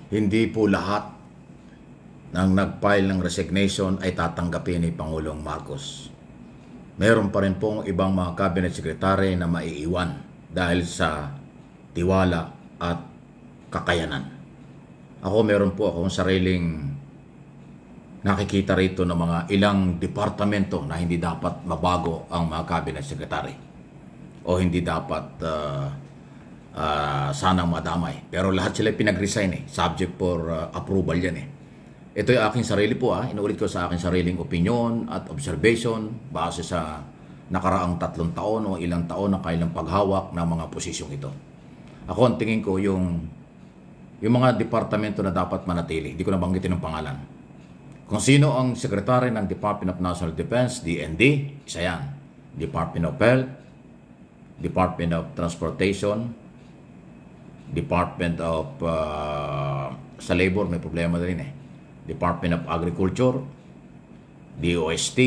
Hindi po lahat ng nag-file ng resignation ay tatanggapin ni Pangulong Marcos. Meron pa rin pong ibang mga cabinet secretary na maiiwan dahil sa tiwala at kakayanan. Ako meron po akong sariling nakikita rito ng mga ilang departamento na hindi dapat mabago ang mga cabinet secretary o hindi dapat sanang madamay. Pero lahat sila pinag-resign subject for approval yan Ito yung aking sarili po inuulit ko sa aking sariling opinion at observation base sa nakaraang 3 taon o ilang taon na kailang paghawak ng mga posisyong ito. Ako ang tingin ko yung mga departamento na dapat manatili, hindi ko nabanggitin ng pangalan. Kung sino ang sekretary ng Department of National Defense, DND, isa yan. Department of Health, Department of Transportation, Department of sa labor, may problema din Department of Agriculture, DOST,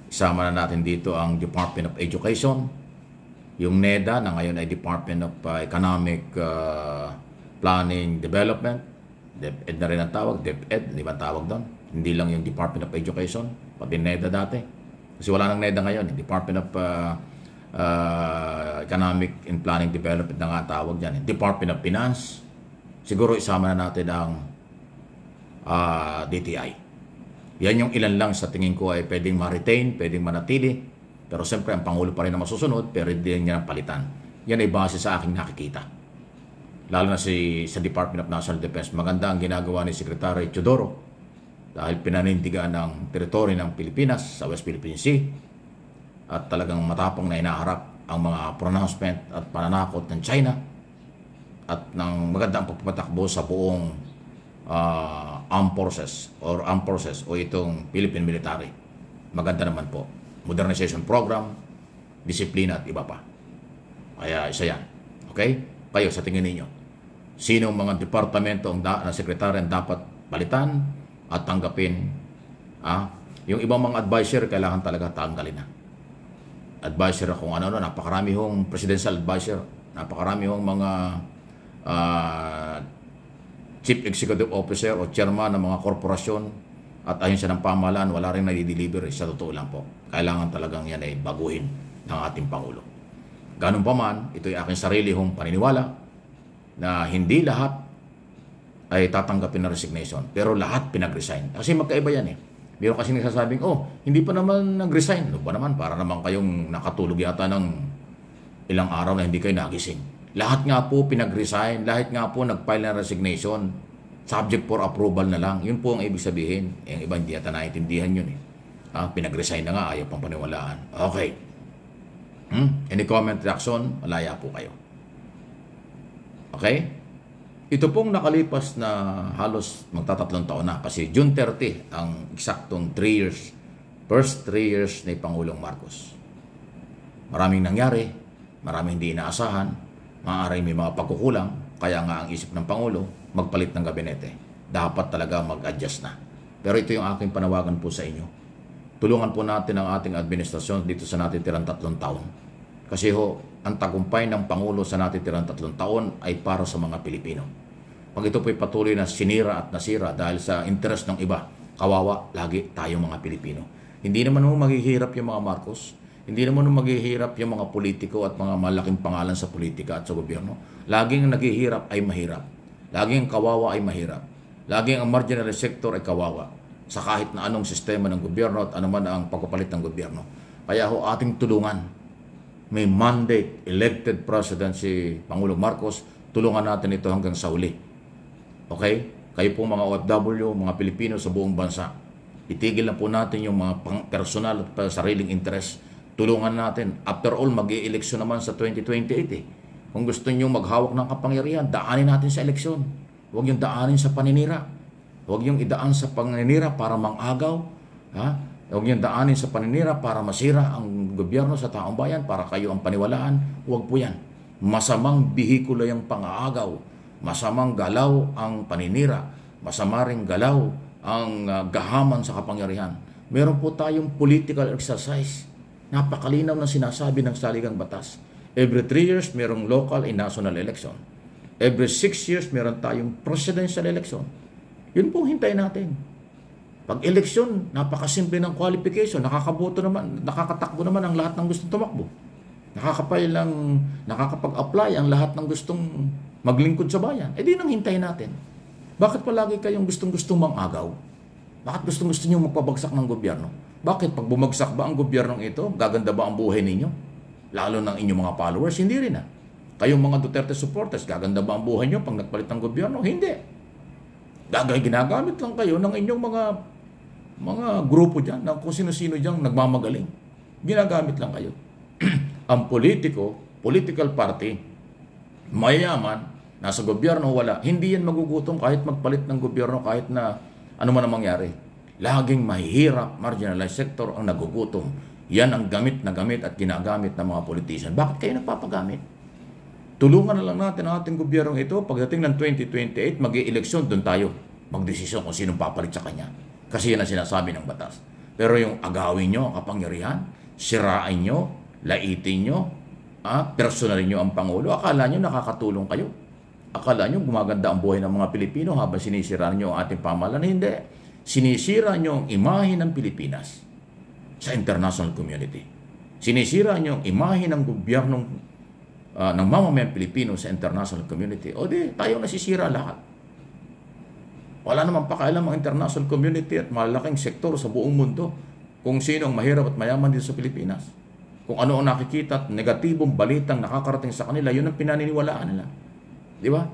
isama na natin dito ang Department of Education, yung NEDA na ngayon ay Department of Economic Planning Development, DepEd na rin ang tawag, DepEd, di ba tawag doon? Hindi lang yung Department of Education, pati NEDA dati. Kasi wala nang NEDA ngayon, Department of Economic and Planning Development na nga tawag dyan. Department of Finance, siguro isama na natin ang DTI. Yan yung ilan lang sa tingin ko ay pwedeng ma-retain, pwedeng manatili. Pero siyempre ang Pangulo pa rin na masusunod, pero hindi niya palitan. Yan ay base sa aking nakikita. Lalo na sa Department of National Defense. Maganda ang ginagawa ni Secretary Teodoro dahil pinanindigan ng teritoryo ng Pilipinas sa West Philippine Sea at talagang matapang na inaharap ang mga pronouncement at pananakot ng China at ng magandang pagpapatakbo sa buong armed forces o itong Philippine military. Maganda naman po. Modernization program, disiplina at iba pa. Kaya isa yan. Okay? Kayo sa tingin ninyo, sino ang mga departamento na sekretary dapat palitan at tanggapin? Yung ibang mga advisor, kailangan talaga tanggalin na. Advisor kung ano, napakarami hong presidential advisor, napakarami hong mga chief executive officer o chairman ng mga korporasyon at ayon sa ng pamahalaan, wala rin na-deliver. Sa totoo lang po, kailangan talagang yan ay baguhin ng ating Pangulo. Ganun pa man, ito ay aking sarili hong paniniwala na hindi lahat ay tatanggapin na resignation, pero lahat pinag-resign. Kasi magkaiba yan Meron kasi nagsasabing, hindi pa naman nag-resign. Ano ba naman? Para naman kayong nakatulog yata ng ilang araw na hindi kayo nagising. Lahat nga po pinag-resign, lahat nga po nag-file ng resignation, subject for approval na lang. Yun po ang ibig sabihin. Yung iba hindi yata naiintindihan yun pinag-resign na nga, ayaw pang paniwalaan. Okay. Any comment, reaction? Malaya po kayo. Okay? Ito pong nakalipas na halos magtatatlong taon na kasi June 30 ang eksaktong 3 years, first 3 years ni Pangulong Marcos. Maraming nangyari, maraming hindi inaasahan, maaaring may mga pagkukulang, kaya nga ang isip ng Pangulo, magpalit ng gabinete. Dapat talaga mag-adjust na. Pero ito yung aking panawagan po sa inyo. Tulungan po natin ang ating administrasyon dito sa natitirang 3 taon. Kasi ang tagumpay ng Pangulo sa natitirang 3 taon ay para sa mga Pilipino. Pag ito po'y patuloy na sinira at nasira dahil sa interest ng iba, kawawa lagi tayong mga Pilipino. Hindi naman maghihirap yung mga Marcos. Hindi naman maghihirap yung mga politiko at mga malaking pangalan sa politika at sa gobyerno. Laging naghihirap ay mahirap. Laging kawawa ay mahirap. Laging ang marginal sector ay kawawa sa kahit na anong sistema ng gobyerno at anuman ang pagpapalit ng gobyerno. Kaya ating tulungan. May mandate, elected president si Pangulong Marcos, tulungan natin ito hanggang sa uli. Okay? Kayo po mga OFW, mga Pilipino sa buong bansa, itigil na po natin yung mga personal at sariling interest. Tulungan natin. After all, mag-i-eleksyon naman sa 2028 Kung gusto nyo maghawak ng kapangyarihan, daanin natin sa eleksyon. Huwag yung daanin sa paninira. Huwag yung idaan sa paninira para mangagaw. Huwag yung daanin sa paninira para masira ang gobyerno sa taong bayan, para kayo ang paniwalaan. Huwag po yan. Masamang bihikulo yung pang-aagaw. Masamang galaw ang paninira. Masama ring galaw ang gahaman sa kapangyarihan. Meron po tayong political exercise. Napakalinaw na sinasabi ng saligang batas. Every 3 years, merong local and national election. Every 6 years, meron tayong presidential election. Yun pong hintayin natin. Pag eleksyon, napakasimple ng qualification. Nakakaboto naman, nakakatakbo naman ang lahat ng gustong tumakbo. Nakakapag-apply ang lahat ng gustong maglingkod sa bayan. Eh di nang hintayin natin. Bakit palagi kayong gustong-gustong mangagaw? Bakit gustong-gusto nyo magpabagsak ng gobyerno? Bakit pag bumagsak ba ang gobyernong ito, gaganda ba ang buhay ninyo? Lalo ng inyong mga followers, hindi rin na. Kayong mga Duterte supporters, gaganda ba ang buhay nyo pag nagpalit ng gobyerno? Hindi. Ginagamit lang kayo ng inyong mga grupo dyan, ng kung sino-sino dyan nagmamagaling. Ginagamit lang kayo. Ang political party, mayaman, nasa gobyerno, wala. Hindi yan magugutom kahit magpalit ng gobyerno, kahit na ano man ang mangyari. Laging mahihirap, marginalized sector ang nagugutom. Yan ang gamit at ginagamit ng mga politician. Bakit kayo nagpapagamit? Tulungan na lang natin ang ating gobyernong ito. Pagdating ng 2028, mag-i-eleksyon, doon tayo magdesisyon kung sinong papalit sa kanya. Kasi yan ang sinasabi ng batas. Pero yung agawin nyo ang kapangyarihan, sirain nyo, laitin nyo, personalin nyo ang Pangulo, akala nyo nakakatulong kayo. Akala nyo gumaganda ang buhay ng mga Pilipino habang sinisira nyo ang ating pamahalaan. Hindi. Sinisira nyo ang imahe ng Pilipinas sa international community. Sinisira nyo ang imahe ng gobyernong ng mamamayang Pilipino sa international community. O di, tayo nasisira lahat. Wala naman pakialam ang international community at malaking sektor sa buong mundo kung sino ang mahirap at mayaman dito sa Pilipinas. Kung ano ang nakikita at negatibong balitang nakakarating sa kanila, yun ang pinaniniwalaan nila. Di ba?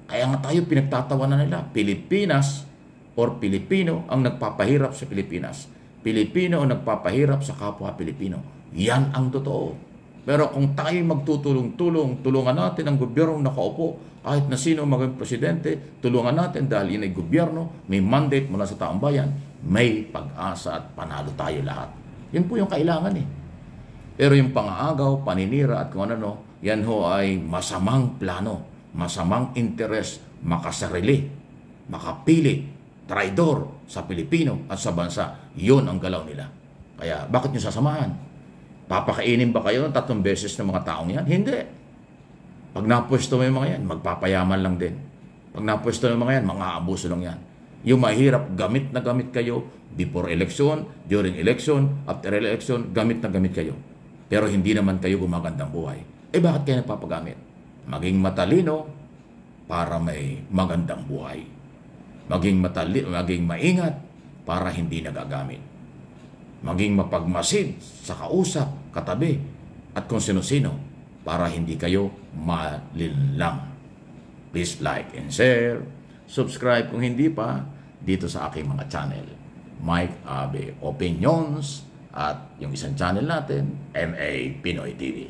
Kaya nga tayo pinagtatawanan nila. Pilipinas or Pilipino ang nagpapahirap sa Pilipinas. Pilipino ang nagpapahirap sa kapwa Pilipino. Yan ang totoo. Pero kung tayo magtutulong-tulong, tulungan natin ang gobyernong nakaupo, kahit na sino maging presidente, tulungan natin dahil yun ay gobyerno, may mandate mula sa taong bayan, may pag-asa at panalo tayo lahat. Yun po yung kailangan eh. Pero yung pang-aagaw, paninira at kung ano, yan ho ay masamang plano, masamang interes, makasarili, makapili, traidor sa Pilipino at sa bansa. Yun ang galaw nila. Kaya bakit nyo sasamahan? Papakainin ba kayo ng 3 beses ng mga taong yan? Hindi. Pag napwesto mo yung mga yan, magpapayaman lang din. Pag napwesto mo yung mga yan, mga abuso lang yan. Yung mahirap, gamit na gamit kayo before election, during election, after election, gamit na gamit kayo. Pero hindi naman kayo gumagandang buhay. Eh bakit kayo nagpapagamit? Maging matalino para may magandang buhay. Maging maingat para hindi nagagamit. Maging mapagmasid sa kausap, katabi, at kung sino-sino para hindi kayo malinlang. Please like and share, subscribe kung hindi pa dito sa aking mga channel. Mike Abe Opinions at yung isang channel natin, MA Pinoy TV.